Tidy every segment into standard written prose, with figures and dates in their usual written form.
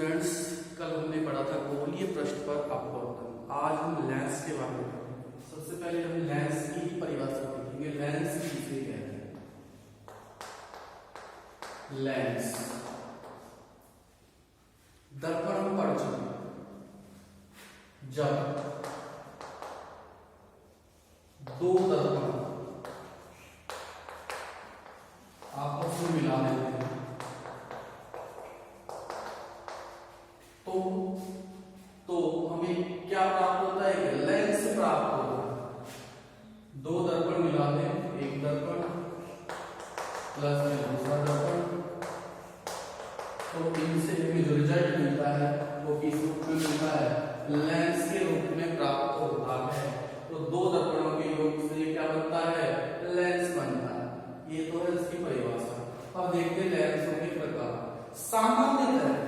Students, कल हमने पढ़ा था गोलीय पृष्ठ पर अपवर्तन। आज हम लेंस के बारे में पढ़ेंगे। सबसे पहले हम लेंस की परिभाषा देखेंगे। लेंस किसे कहते हैं? लेंस दर्पण हम पढ़ चुके हैं। जब दो दर्पण आपस में मिला देते हैं तो हमें क्या प्राप्त होता है? लेंस प्राप्त होता है। दो दर्पण मिला दें, एक दर्पण प्लस में दूसरा दर्पण, तो इनसे हमें जो रिजल्ट मिलता है वो किस रूप में मिलता है? लेंस के रूप में प्राप्त होता है। तो दो दर्पणों के योग से क्या बनता है? लेंस बनता है। ये तो है इसकी परिभाषा। अब देखते हैं लेंसों के प्रकार। सामान्यतः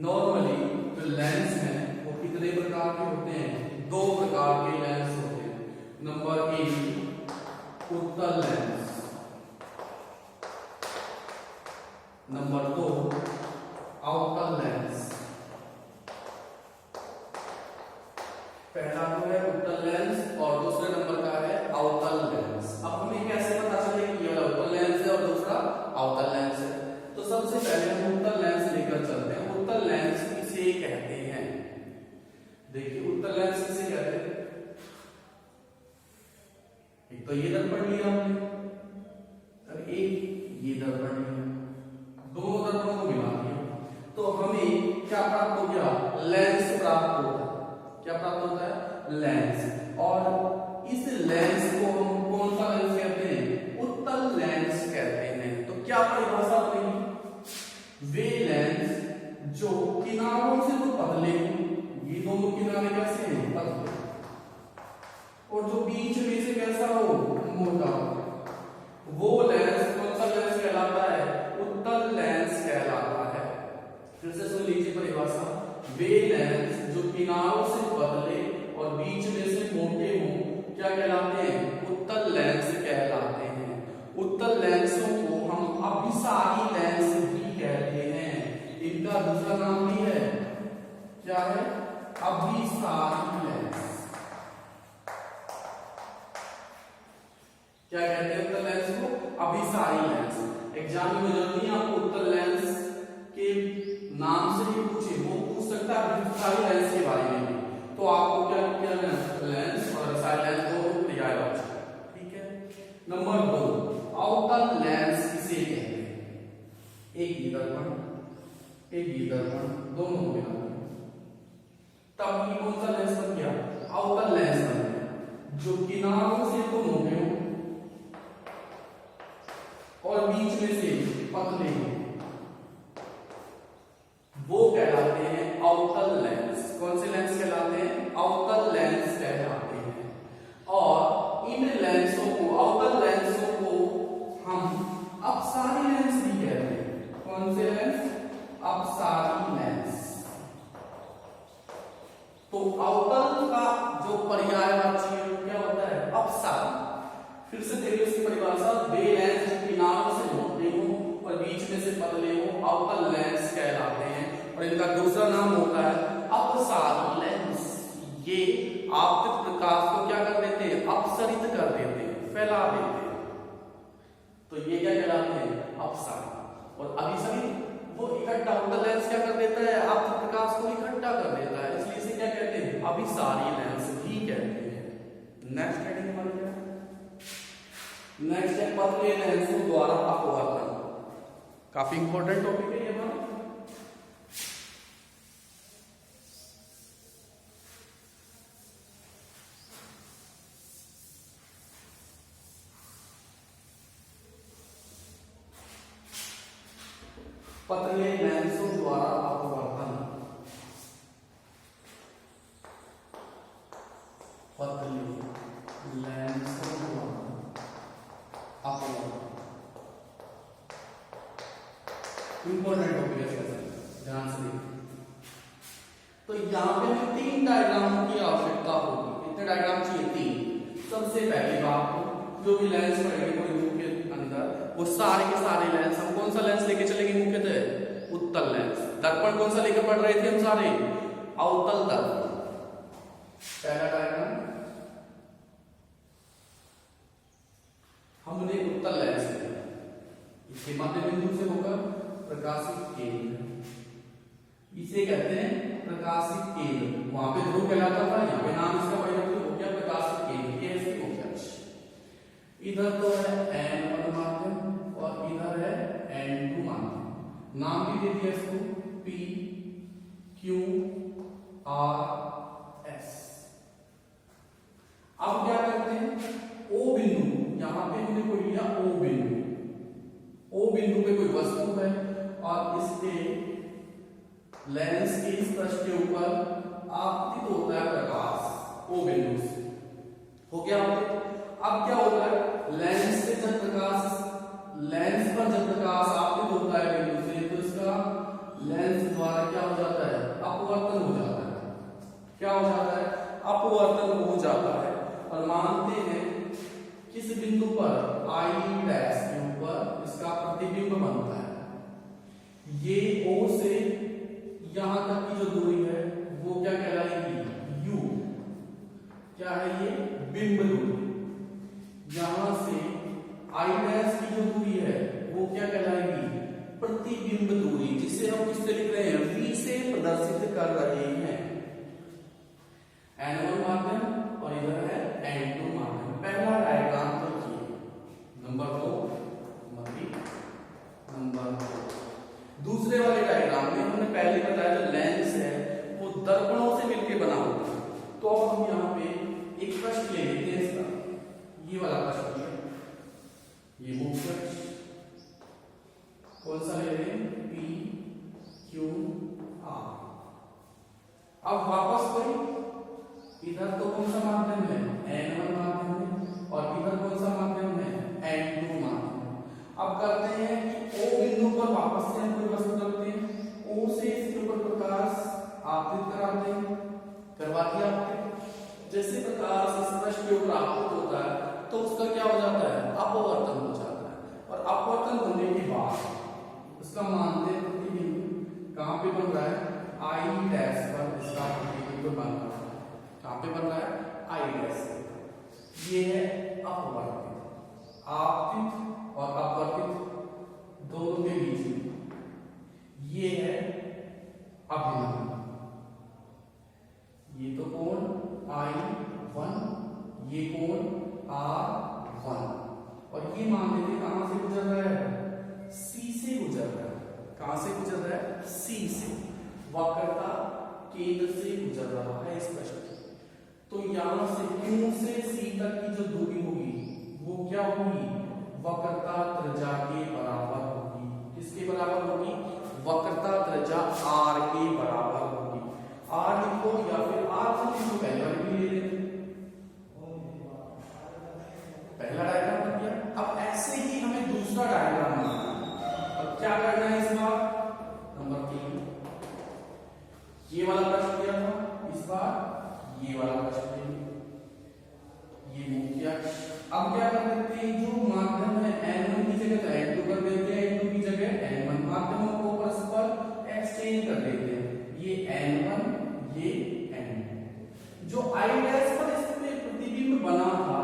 नॉर्मली जो लेंस है वो कितने प्रकार के होते हैं? दो प्रकार के लेंस होते हैं। नंबर एक उत्तल लेंस, नंबर दो अवतल लेंस। पहला तो है उत्तल लेंस और दूसरे नंबर का है अवतल लेंस। अब हमें कैसे पता चले कि यह उत्तल लेंस है और दूसरा अवतल लेंस है? तो सबसे पहले हम उत्तल लेंस लेकर चलते हैं। उत्तल लेंस किसे कहते हैं? देखिए उत्तल लेंस किसे कहते हैं? एक तो ये दर्पण लिया हमने और एक ये दर्पण लिया, दोनों दर्पणों को मिला दिया तो हमें क्या प्राप्त हो गया? लेंस प्राप्त होता है। क्या प्राप्त होता है? लेंस। और इस लेंस को हम कौन सा लेंस कहते हैं? उत्तल लेंस कहते हैं। तो क्या परिभाषा बनेगी? वे लेंस जो किनारों से तो पतले हैं, ये दोनों किनारे कैसे हैं? पतले, और जो बीच में से कैसा हो? मोटा, वो लेंस कौन सा लेंस कहलाता है? उत्तल लेंस कहलाता है। फिर से सुन लीजिए परिभाषा। वे लेंस जो किनारों से पतले और बीच में से मोटे हों क्या कहलाते हैं? उत्तल लेंस कहलाते हैं। उत्तल लेंसों को हम अभिसारी लेंस भी कहते हैं। इनका दूसरा नाम भी है, क्या है? अभिसारी लेंस। क्या कहते हैं उत्तल लेंस को? अभिसारी लेंस। एग्जाम में जरूरी है आपको उत्तल लेंस के नाम से ही पूछे, वो पूछ सकता है अभिसारी लेंस के बारे में भी। तो आपको क्या करना है? लेंस और अभिसारी लेंस को तैयार रखना। ठीक है। नंबर दो अवतल लेंस किसे कहते हैं? एक ये दर्पण, एक ये दर्पण, दोनों को मिला तब ये कौन सा लेंस बन गया? अवतल लेंस बन गया। जो किनारों से तो मोटे हो और बीच में से पतले हो वो कहलाते हैं अवतल लेंस। कौन से लेंस कहलाते हैं? अवतल लेंस कहलाते हैं। और इन लेंसों को, अवतल लेंसों को हम अपसारी लेंस भी कहते हैं। कौन से लेंस? अपसारी लेंस। तो अवतल का जो पर्यायवाची है क्या होता है? अपसारी। फिर से देखिए इसकी परिभाषा। वे लेंस जो किनारों से मोटे हो और बीच में से पतले हो अवतल लेंस कहलाते हैं। और इनका दूसरा नाम होता है अपसारी लेंस। ये आपतित प्रकाश को क्या कर देते हैं? अपसरित कर देते हैं, फैला देते हैं। तो ये क्या कहलाते हैं? अपसारी। और अभिसरित वो इकट्ठा, अवतल लेंस क्या कर देता है? आपतित प्रकाश को इकट्ठा कर देता है, इसलिए इसे क्या कहते हैं? अभिसारी लेंस भी कहते हैं। नेक्स्ट हेडिंग हमारी क्या है? नेक्स्ट है पतले लेंसों द्वारा अपवर्तन। काफी इंपॉर्टेंट टॉपिक है ये हमारा। पतले लेंसों द्वारा अपवर्तन। पतले लेंसों द्वारा अपवर्तन इंपॉर्टेंट टॉपिक है, ध्यान से देखिए। तो यहाँ पे हमें 3 डायग्रामों की आवश्यकता होगी। कितने डायग्राम चाहिए? 3। सबसे पहली बात, जो भी लेंस पड़ेंगे कोई मुंह के अंदर, वो सारे के सारे लेंस हम कौन सा लेंस लेके चलेंगे? मुख्यतः उत्तल लेंस। दर्पण कौन सा लेकर पढ़ रहे थे हम सारे? अवतल दर्पण। पहला डायग्राम हमने उत्तल लेंस लिया, इसके मध्य बिंदु से होकर प्रकाशित केंद्र, इसे कहते हैं प्रकाशित केंद्र। वहां पे ध्रुव कहलाता था, यहाँ पे नाम इसका परिवर्तित हो गया प्रकाशित केंद्र। ये इसकी मुख्य अक्ष। इधर तो है N1 माध्यम और इधर है N2 माध्यम। नाम भी दे दिया इसको P Q R S। अब क्या करते हैं, O बिंदु, यहां पे हमने कोई लिया O बिंदु। O बिंदु पे कोई वस्तु है और इसके लेंस के इस पृष्ठ के ऊपर आपतित होता है प्रकाश O बिंदु से। हो गया आपतित। अब क्या होता है, लेंस से जब प्रकाश, लेंस पर जब प्रकाश आपतित होता है बिंदु से, तो इसका लेंस द्वारा क्या हो जाता है, अपवर्तन हो जाता है। क्या हो जाता है, अपवर्तन हो जाता है। और मानते हैं किस बिंदु पर, I डैश के ऊपर इसका प्रतिबिंब बनता है। ये O से यहां तक की जो दूरी है वो क्या कहलाएगी, U। क्या है ये, बिंब दूरी। यहां से I डैश की जो दूरी है वो क्या कहलाएगी, प्रतिबिंब दूरी, जिसे हम किससे लिख रहे हैं, V से प्रदर्शित कर रहे हैं। N1 माध्यम और इधर है N2 माध्यम। पहला डायग्राम तो किए, नंबर 2, नंबर 2। दूसरे वाले डायग्राम में हमने पहले बताया जो लेंस है वो दर्पणों से मिलकर बना होता है। तो अब हम यहाँ पे एक प्रश्न ले लेते हैं इसका, ये वाला प्रश्न है, ये मुख्य अक्ष कौन सा ले रहे हैं, P Q R। अब वापस कोई, इधर तो कौन सा माध्यम है, N1 माध्यम है और इधर कौन सा माध्यम है, N2 माध्यम। अब करते हैं कि O बिंदु पर वापस से हम कोई वस्तु रखते हैं, O से इसके ऊपर प्रकाश आपतित कराते हैं, करवा दिया आपने। जैसे प्रकाश इस पृष्ठ के ऊपर आपतित होता है तो उसका क्या हो जाता है, अपवर्तन हो जाता है। और अपवर्तन होने के बाद उसका मानते प्रतिबिंब कहां पे बन रहा है, I डैश पर इसका प्रतिबिंब बन रहा है। कहां पे बन रहा है, I डैश। ये है अपवर्तित, आपतित और अपवर्तित दोनों के बीच में। ये है अभिलंब। ये तो कोण I1, ये कोण R1। और ये मान लेते कहां से गुजर रहा है, C से गुजर रहा है। कहां से गुजर रहा है, C से। वक्रता केंद्र से गुजर रहा है इस पृष्ठ। तो यहां से Q से C तक की जो दूरी होगी वो क्या होगी, वक्रता त्रिज्या के बराबर होगी। किसके बराबर होगी, वक्रता त्रिज्या R के बराबर होगी। R लिखो या फिर R को लिखो, पहले वाले भी ले लेते। पहला डायग्राम बन गया। अब ऐसे ही हमें दूसरा डायग्राम बनाना है। अब क्या करना है इस बार, नंबर 3, ये वाला प्रश्न दिया था, इस बार ये वाला प्रश्न लेंगे, ये मुख्य अक्ष। अब क्या कर देते हैं, जो माध्यम है N1 की जगह N2 कर देते हैं, N2 की जगह N1। माध्यमों को परस्पर एक्सचेंज कर देते हैं, ये N1 ये N2। जो I डैश पर इस पे प्रतिबिंब बना था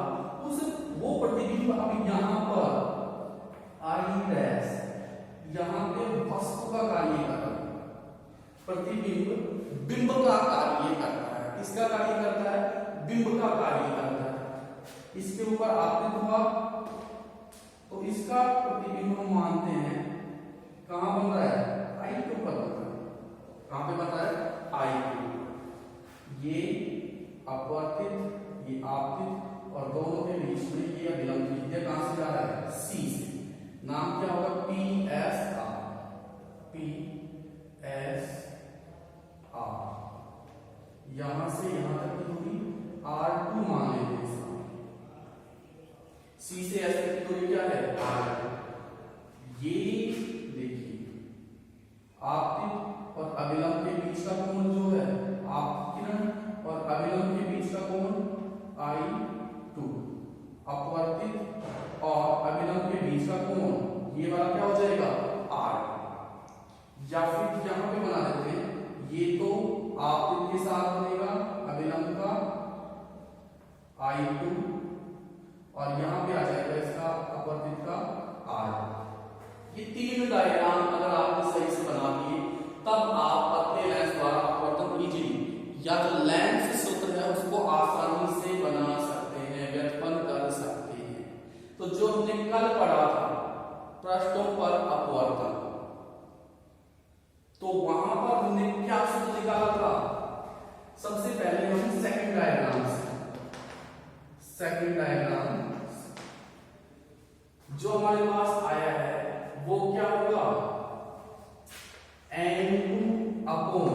उस वो प्रतिबिंब अब यहां पर I डैश यहां पे वस्तु का कार्य कर रहा है। प्रतिबिंब बिंब का कार्य करता है। किसका कार्य करता है, बिंब का कार्य करता है। इसके ऊपर आपतित हुआ तो इसका प्रतिबिंब हम मानते हैं कहां बन रहा है, I के ऊपर बन रहा है। कहां पे बन रहा है, I के ऊपर। ये अपवर्तित, ये आपतित और दोनों के बीच में ये अभिलंब त्रिज्या कहां से जा रहा है, C से। नाम क्या होगा, PSR। PSR। यहां से यहां तक की दूरी R2 मान लेते हैं। C से S तक की दूरी क्या है, R2। ये देखिए आपतित और अभिलंब के बीच का कोण जो है, आपतित किरण और अभिलंब के बीच का कोण I2। अपवर्तित और अभिलंब के बीच का कोण ये वाला क्या हो जाएगा, R। या फिर यहां पे बना जो हमने कल पढ़ा था पृष्ठों पर अपवर्तन, तो वहां पर हमने क्या सूत्र निकाला था? सबसे पहले हम सेकंड डायग्राम जो हमारे पास आया है वो क्या होगा? n2 अपॉन,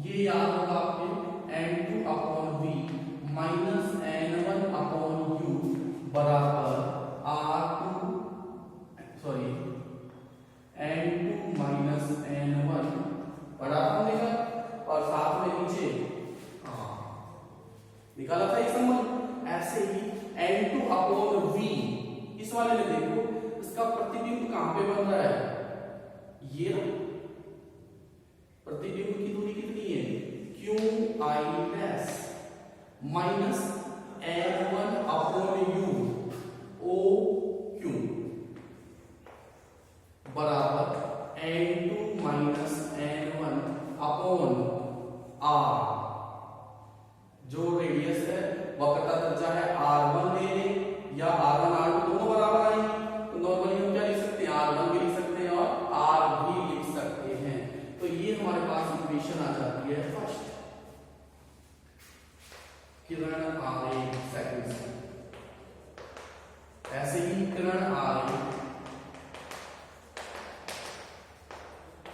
ये याद होगा आपके, n2 upon v minus n1 upon u बराबर n2 माइनस n1 बड़ा देगा, और साथ में नीचे निकाला था ये संबंध। ऐसे ही n2 अपॉन v, इस वाले में देखो इसका प्रतिबिंब कहां पे बन रहा है? ये प्रतिबिंब की दूरी कितनी है? qi dash minus n1 upon u o q बराबर n2 minus n1 upon r, जो रेडियस है वक्रता त्रिज्या है r1 ले ले या r1 r2 दोनों बराबर आएंगे, तो नॉर्मली हम क्या लिख सकते हैं? r1 भी लिख सकते हैं और r भी लिख सकते हैं। तो ये हमारे पास इक्वेशन आ जाती है फर्स्ट, किरण आ रही सेकंड से, ऐसे ही किरण आ रही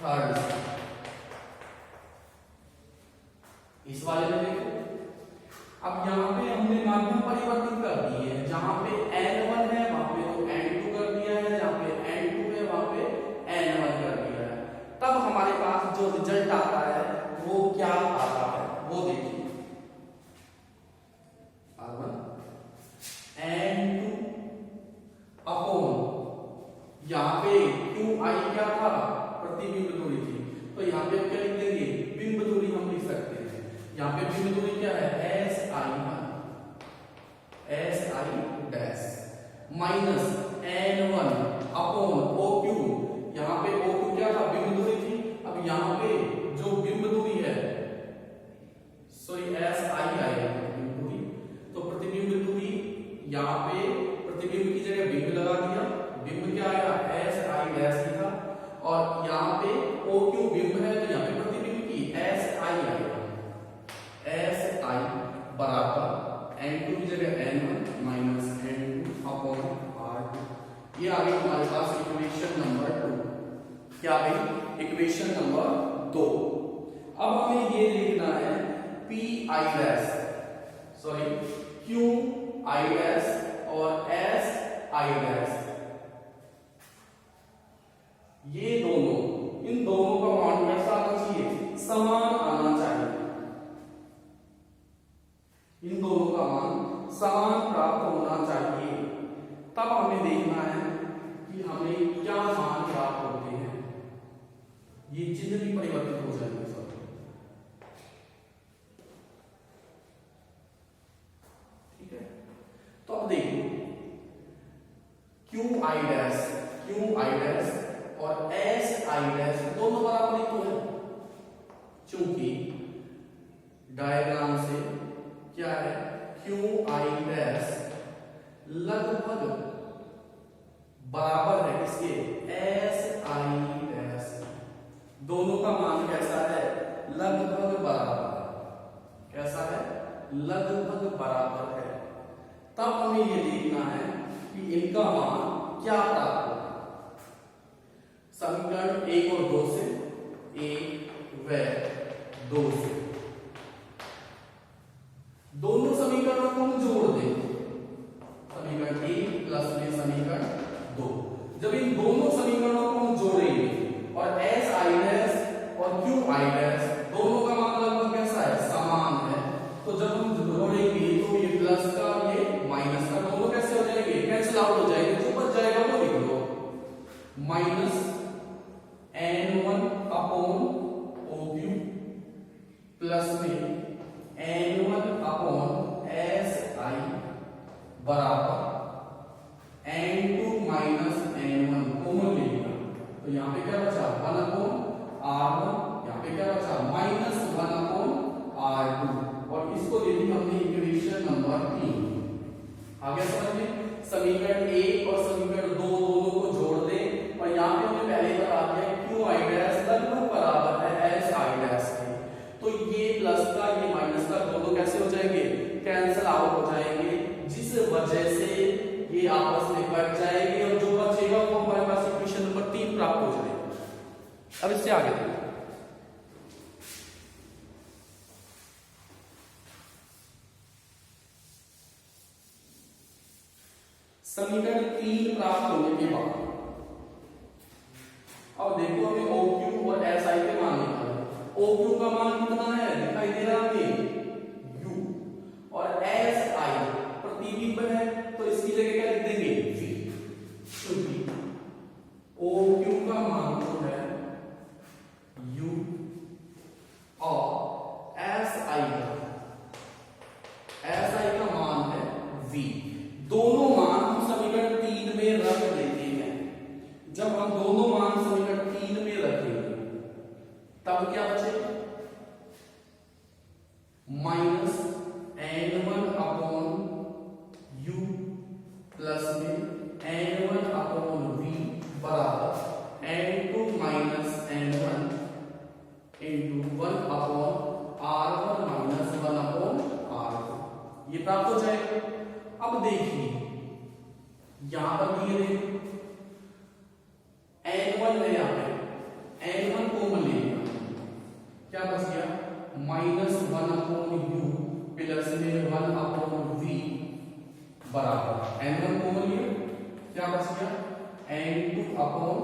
थर्ड से। इस वाले में देखो, अब यहाँ पे हमने माध्यम परिवर्तन कर दिए हैं, जहां पे n1 है वहां पे तो n2 कर दिया है, जहां पे n2 है वहां पे n1 कर दिया है। तब हमारे पास जो रिजल्ट आता है वो क्या आता है वो देखिए, r1 n2 अपॉन, यहाँ पे qi क्या था? प्रतिबिंब दूरी थी, तो यहाँ पे क्या लिख देंगे? बिंब दूरी हम लिख सकते हैं। यहाँ पे बिंब दूरी क्या है? si dash minus n1 upon OQ, यहाँ पे OQ क्या था? बिंब दूरी थी। अब यहाँ पे जो बिंब दूरी है, सॉरी si आएगा बिंब दूरी, तो प्रतिबिंब दूरी यहाँ पे प्रतिबिंब की जगह बिंब लगा दिया, बिंब क्या आया? si डैश लिखा, और यहाँ पे OQ बिंब है तो यहाँ पे प्रतिबिंब की si आएगा, si बराबर n2 की जगह n1 minus n2 upon r2। ये आ गई हमारे पास इक्वेशन नंबर 2। क्या आ गई? Equation number 2। अब हमें ये देखना है pi dash, sorry qi dash और si डैश, ये दोनों, इन दोनों का मान कैसा आना चाहिए? समान आना चाहिए, इन दोनों का मान समान प्राप्त होना चाहिए। तब हमें देखना है कि हमें क्या मान प्राप्त होते हैं। ये चिन्ह भी परिवर्तित हो जाएंगे सब, ठीक है? तो अब देखो qi डैश और si डैश दोनों बराबर ही तो है, क्योंकि डायग्राम से क्या है? qi डैश लगभग बराबर है इसके si डैश, दोनों का मान कैसा है? लगभग बराबर। कैसा है? लगभग बराबर है। तब हमें ये देखना है कि इनका मान क्या प्राप्त होगा। समीकरण 1 और 2 से, 1 व 2 से, दोनों समीकरणों को हम जोड़ दें, समीकरण 1 प्लस में समीकरण 2। जब इन दोनों समीकरणों को हम जोड़ेंगे और si डैश और qi डैश दोनों का मान लगभग कैसा है? समान है। तो जब हम जोड़ेंगे तो ये प्लस का ये माइनस का दोनों कैसे हो जाएंगे? कैंसिल आउट हो जाएंगे, जो बच जाएगा वो लिख लो, minus n1 upon OQ plus में n1 अपॉन si बराबर n2 माइनस n1 कॉमन ले लिया, तो यहाँ पे क्या बचा? 1 अपॉन r1, यहाँ पे क्या बचा? माइनस 1 अपॉन r2, और इसको दे दी हमने इक्वेशन नंबर 3। आ गया समझ में? समीकरण 1 और समीकरण 2 दोनों को जोड़ दें और यहाँ पे हमने पहले ही बता दिया क्यू आई डैश लगभग बराबर है एस आई डैश के। तो ये प्लस का ये माइनस का दोनों कैसे हो जाएंगे, कैंसिल आउट हो जाएंगे, जिस वजह से ये आपस में कट जाएंगे और जो बचेगा वो हमारे पास इक्वेशन नंबर 3 प्राप्त हो जाएगा। अब इससे आगे देखिए समीकरण 3 प्राप्त होने के बाद अब देखो हमें OQ और SI के मान निकालना है। OQ का मान कितना है दिखाई दे रहा है U और SI प्रतिबिंब है तो इसकी जगह क्या लिख देंगे V। क्योंकि OQ का मान तो है U और SI का मान है V। दोनों मान हम समीकरण 3 में रख देते हैं। जब हम दोनों मान समीकरण 3 में रखेंगे तब क्या बचेगा, minus n1 upon u plus में n1 अपॉन v बराबर n2 minus n1 into 1 upon r1 minus 1 upon r2 ये प्राप्त हो जाएगा। अब देखिए यहां पर दिए देखो n1 है, यहां पे n1 कॉमन ले लिया, क्या बच गया माइनस 1 अपॉन u प्लस में 1 अपॉन v बराबर n1 कॉमन लिया, क्या बच गया n2 upon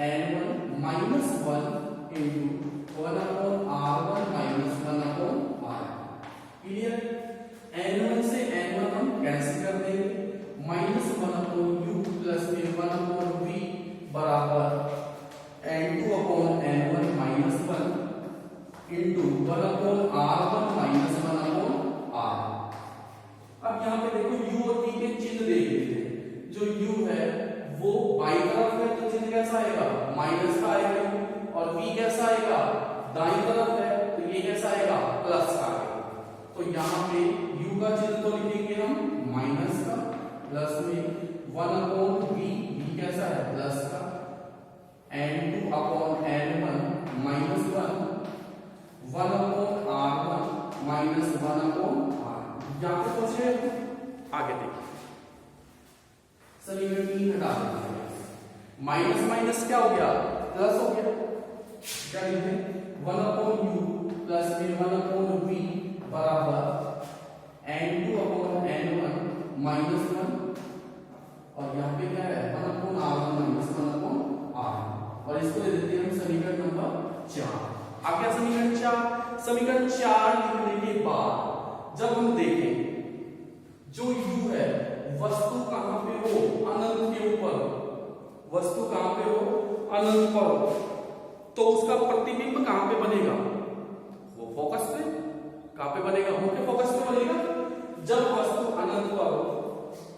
n1 minus 1 into 1 upon r1 minus 1 upon r। Clear, n1 से n1 हम कैंसिल कर देंगे, माइनस 1 अपॉन u प्लस में 1 अपॉन v बराबर n2 upon n1 minus 1 into 1 upon r1 minus 1 upon r। अब यहाँ पे देखो u और v के चिन्ह देख लेते हैं। जो u है वो बाई तरफ है तो चिन्ह कैसा आएगा माइनस का आएगा, और v कैसा आएगा दाईं तरफ है तो ये कैसा आएगा प्लस का आएगा। तो यहाँ पे u का चिन्ह तो लिखेंगे हम माइनस का, प्लस में 1 अपॉन v, v कैसा है प्लस का, n2 upon n1 minus 1 upon r1 minus 1 upon r। यहाँ पे पहुंचे आगे देखिए समीकरण 3 हटा देते हैं, माइनस माइनस क्या हो गया प्लस हो गया, क्या लिखे 1 अपॉन u प्लस में 1 अपॉन v बराबर n2 अपॉन n1 माइनस 1 और यहाँ पे क्या है 1 upon r1 minus 1 upon r, और इसको दे देते हैं हम समीकरण नंबर 4। अब क्या समीकरण 4 लिखने के बाद जब हम देखें जो u है वस्तु कहां पे हो अनंत के ऊपर, वस्तु कहां पे हो अनंत पर, तो उसका प्रतिबिंब कहां पे बनेगा वो फोकस पे, कहां पे बनेगा मुख्य फोकस पे बनेगा। जब वस्तु अनंत पर हो,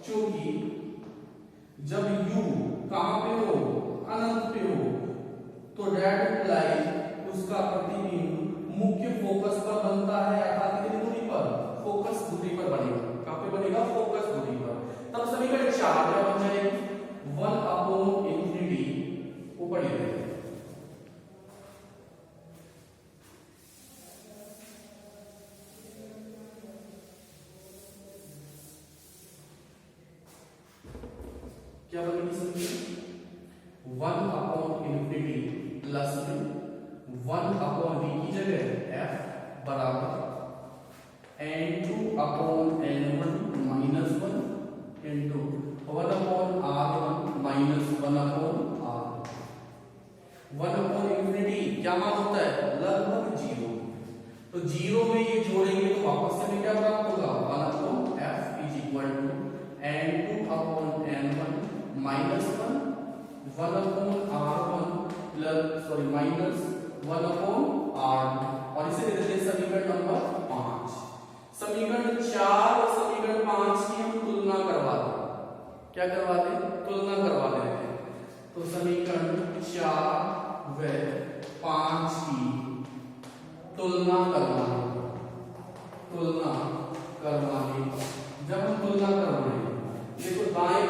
चूंकि जब u कहां पे हो अनंत पे हो तो डेट इम्प्लाई उसका प्रतिबिंब मुख्य फोकस पर बनता है, अर्थात कितनी दूरी पर फोकस दूरी पर बनेगा, कहां पे बनेगा फोकस दूरी पर। तब समीकरण 4 क्या बन जाएगी 1 अपॉन इंफिनिटी ऊपर लिख देंगे, क्या बनेगी समीकरण 1 अपॉन इंफिनिटी प्लस में 1 अपॉन v की जगह f बराबर n2 upon n1 minus 1 into 1 upon r1 minus 1 upon r। 1 upon infinity क्या मान होता है लगभग 0, तो 0 में ये जोड़ेंगे तो वापस से क्या प्राप्त होगा 1 upon f is equal to n2 upon n1 minus 1 upon r1 plus minus 1 upon r, और इसे दे देते हैं समीकरण नंबर 5। समीकरण 4 और समीकरण 5 की हम तुलना करवा दें, क्या करवा दें तुलना करवा देते हैं। तो समीकरण 4 व 5 की तुलना करवानी, जब हम तुलना करवाएंगे देखो दाएं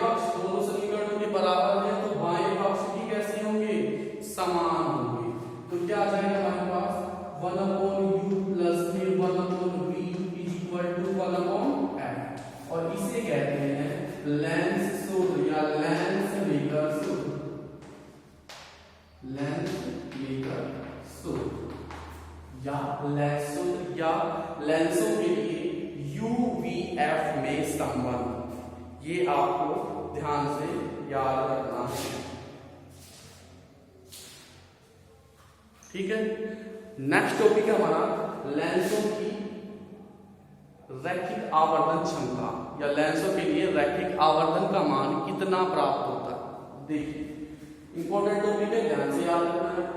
लेंसों या लेंसों के लिए UVF में संबंध, ये आपको ध्यान से याद रखना है। ठीक है, नेक्स्ट टॉपिक है हमारा लेंसों की रैखिक आवर्धन क्षमता, या लेंसों के लिए रैखिक आवर्धन का मान कितना प्राप्त होता है। देखिए इंपॉर्टेंट टॉपिक है, ध्यान से याद रखना है।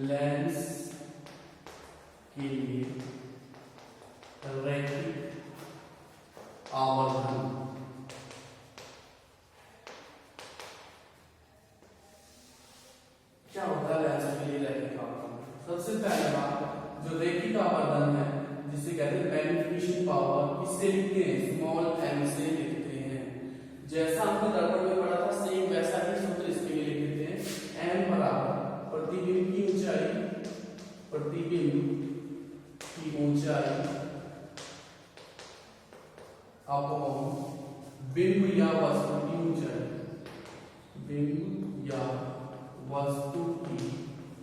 लेंस के लिए रैखिक आवर्धन क्या होता है? लेंस के लिए रैखिक आवर्धन, सबसे पहले बात जो रैखिक आवर्धन है जिसे कहते हैं मैग्निफिकेशन पावर, किससे लिखते हैं? स्मॉल m से लिखते हैं। जैसा हमने दर्पण में पढ़ा था सेम वैसा ही सूत्र इसके लिए लिख देते हैं। m बराबर प्रतिबिंब की ऊंचाई, प्रतिबिंब की ऊंचाई अपॉन बिंब या वस्तु की ऊंचाई, बिंब या वस्तु की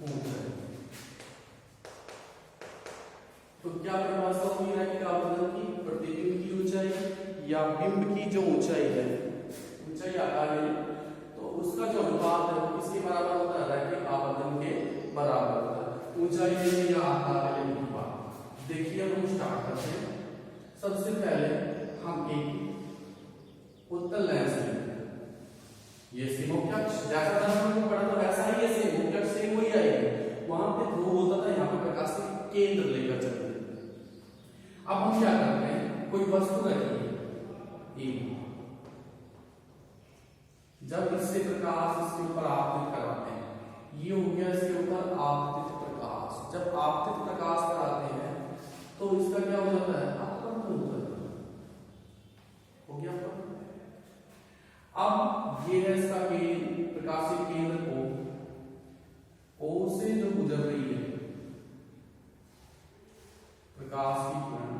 ऊंचाई। तो क्या परिभाषा होगी रैखिक आवर्धन की? प्रतिबिंब की ऊंचाई या बिंब की जो ऊंचाई है, ऊंचाई आकार है, तो उसका जो अनुपात है वो किसके बराबर होता है? रैखिक आवर्धन के बराबर होता है। ऊंचाई लेंगे या आकार लेंगे अनुपात। देखिए अब हम स्टार्ट करते हैं। सबसे पहले हम एक उत्तल लेंस लेते हैं, ये सेमोक्ष, जैसा दर्पण में पढ़ा था वैसा ही ये सेमोक्ष सेम वही आएगी। वहां पे ध्रुव होता था, यहाँ पे प्रकाश के केंद्र लेकर चलते। अब हम क्या करते हैं, कोई वस्तु रखिए, जब इससे प्रकाश इसके ऊपर आपतित कराते हैं, ये हो गया इसके ऊपर आपतित प्रकाश। जब आपतित प्रकाश कराते हैं तो इसका क्या हो जाता है? अपवर्तन हो जाता है। हो गया अपवर्तन। अब ये है इसका केंद्र, प्रकाशित केंद्र O से जो गुजर रही है प्रकाश की किरण,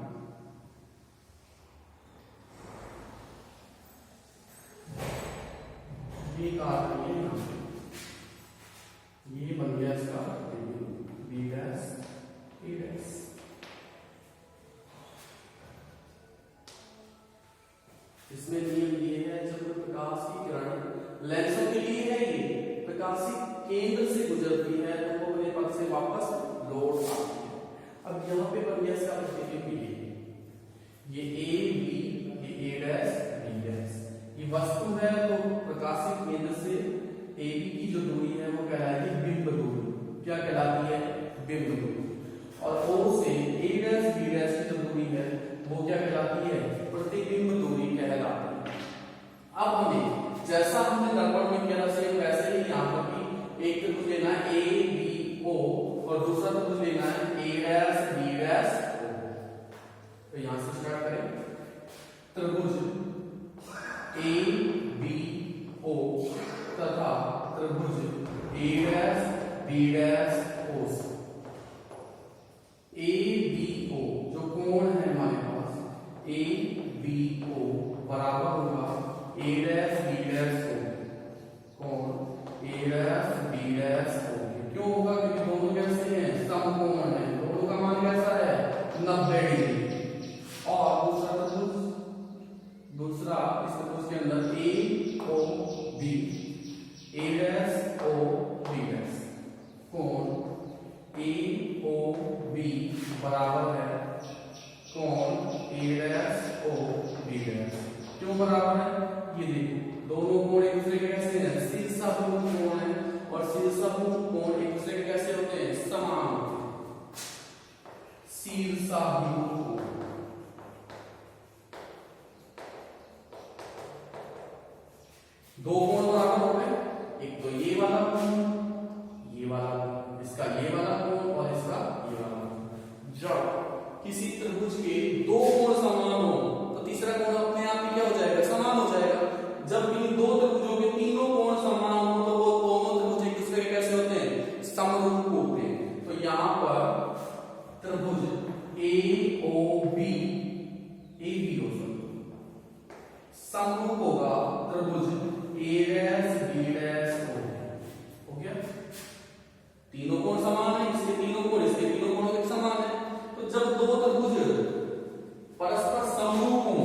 ये काट रही है यहाँ पे, ये बन गया इसका B डैश A डैश। इसमें नियम ये है, जब प्रकाश की किरण लेंसों के लिए है, ये प्रकाशित केंद्र से गुजरती है तो वो अपने पथ से वापस लौट आती है। अब यहाँ पे बन गया इसका प्रतिबिंब, ये A B, ये A डैश B डैश। ये वस्तु है तो प्रकाशित केंद्र से AB की जो दूरी है वो कहलाती है बिंब दूरी। क्या कहलाती है? बिंब दूरी। और O से A डैश B डैश की जो दूरी है वो क्या कहलाती है? प्रतिबिंब दूरी कहलाती है। अब हमें जैसा हमने दर्पण में किया सेम वैसे ही यहाँ पर भी एक त्रिभुज लेना है ABO और दूसरा त्रिभुज लेना है A dash B dash O। तो यहाँ से स्टार्ट करें। त्रिभुज ABO तथा त्रिभुज A dash B dash O से ABO जो कोण है हमारे पास, ABO बराबर होगा A dash B dash O, कोण A dash B dash O। क्यों होगा? क्योंकि दोनों कैसे हैं? समकोण है, दोनों का मान कैसा है? 90 डिग्री। और दूसरा इस त्रिभुज के अंदर AOB, A dash O B dash, कोण AOB बराबर है कोण A dash O B dash. क्यों बराबर है? ये देखो दोनों कोण एक दूसरे के कैसे हैं? शीर्षाभिमुख कोण है, और शीर्षाभिमुख कोण एक दूसरे के कैसे होते हैं? समान होते हैं। शीर्षाभिमुख कोण, दो कोण बराबर हो गए, एक तो ये वाला कोण, ये वाला कोण, इसका ये वाला कोण और इसका ये वाला कोण। जब किसी त्रिभुज के दो कोण समान हो तो तीसरा कोण अपने आप ही क्या हो जाएगा? समान हो जाएगा। समरूप होगा त्रिभुज ए डैश बी डैश ओ। हो गया, तीनों कोण समान है, इसके तीनों कोण इसके तीनों कोणों के समान है। तो जब दो त्रिभुज परस्पर समरूप हो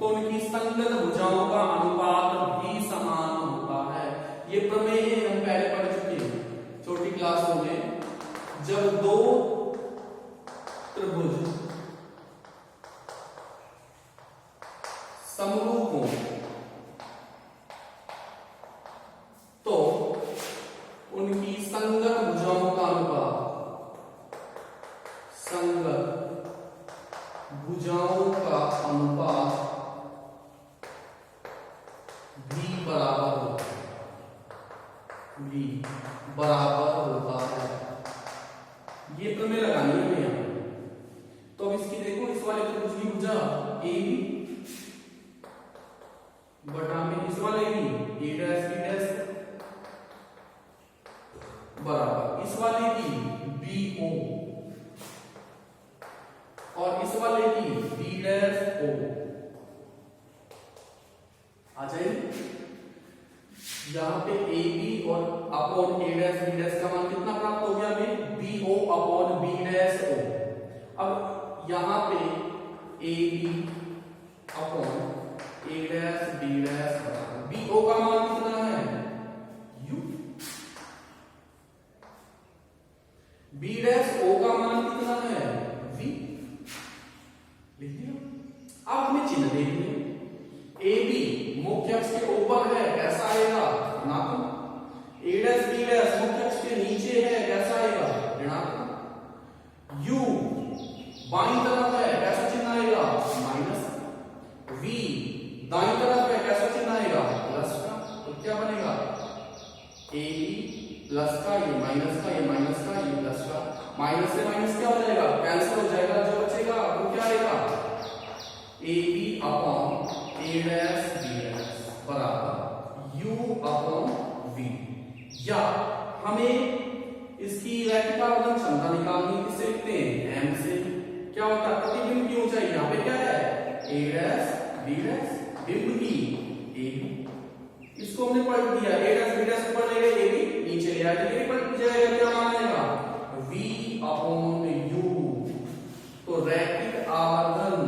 तो उनकी संगत भुजाओं का अनुपात भी समान होता है। ये प्रमेय हम पहले पढ़ चुके हैं छोटी क्लास में। जब दो त्रिभुज समरूप हो तो उनकी संगत भुजाओं का अनुपात, संगत भुजाओं का अनुपात भी बराबर होता है, भी बराबर होता है। ये प्रमेय लगानी है हमें यहाँ। तो अब इसकी देखो, इस वाले त्रिभुज की भुजा ए बी बटा में इस वाले की ए डैश बी डैश बराबर इस वाले की बी ओ और इस वाले की बी डैश ओ। आ जाएगी यहां पे ए बी और upon A dash B dash का मान कितना प्राप्त हो गया हमें, B O upon B dash O. अब यहां पे A B upon A dash B dash बराबर बी ओ का मान कितना है यू, बी डैश ओ का मान कितना है वी। लिख दिया। अब हमें चिन्ह देखनी है। ए बी मुख्य अक्ष के ऊपर है, कैसा आएगा धनात्मक। ए डैश बी डैश मुख्य अक्ष के नीचे है, कैसा आएगा ऋणात्मक। यू बाईं तरफ है, कैसा चिन्ह आएगा माइनस। वी दाईं तरफ है, कैसा चिन्ह आएगा प्लस का। तो क्या बनेगा ए बी प्लस का, ये माइनस का, ये माइनस का, ये प्लस का। माइनस से माइनस क्या हो जाएगा, कैंसिल हो जाएगा। जो बचेगा वो क्या आएगा A B upon A dash B dash बराबर यू अपॉन वी। या हमें इसकी रैखिक आवर्धन क्षमता निकालनी है, किससे लिखते हैं एम से। क्या होता है प्रतिबिंब की ऊंचाई, यहाँ पे क्या है ए डैश बी डैश, बिंब की ए बी। इसको हमने पलट दिया, ए डैश बी डैश ऊपर ले गए, ए बी नीचे ले आए, ये पलट जाएगा। क्या मान आएगा v अपॉन u। तो रैखिक आवर्धन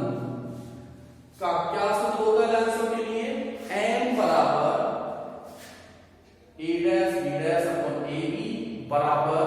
का क्या सूत्र होगा लेंसों के लिए, m बराबर a dash b dash upon a b बराबर